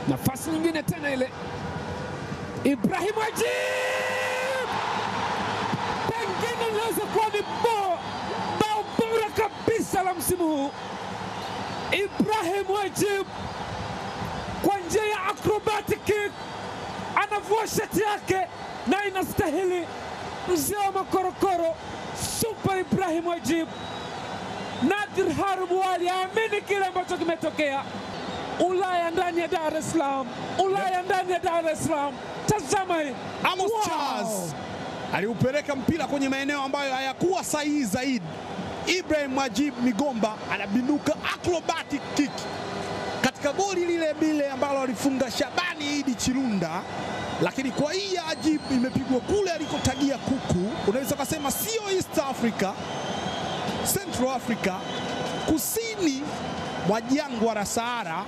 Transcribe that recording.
Nafasi nyingine tena ile. Ibrahim Ajib! Pengine inaweza kuwa ni bao bora kabisa la msimu huu. Ibrahim Ajib kwa njia ya acrobatic kick anavua shati yake na inastahili. Mzee wa makorokoro Super Ibrahim Ajib. Nadir Harubu aliamini kile ambacho kimetokea. Ulaya ndani ya Dar es Salaam. Ulaya ndani ya Dar es Salaam. Tazama hii. Amos Charles aliupeleka mpira kwenye maeneo ambayo hayakuwa sahihi zaidi. Ibrahim Ajib Migomba anabinuka acrobatic kick katika goli lile bile ambalo alifunga Shabani Idi Chirunda, lakini kwa hii ya Ajib imepigwa kule alikotagia kuku. Unaweza kusema sio East Africa, Central Africa, kusini mwa jangwa la Sahara.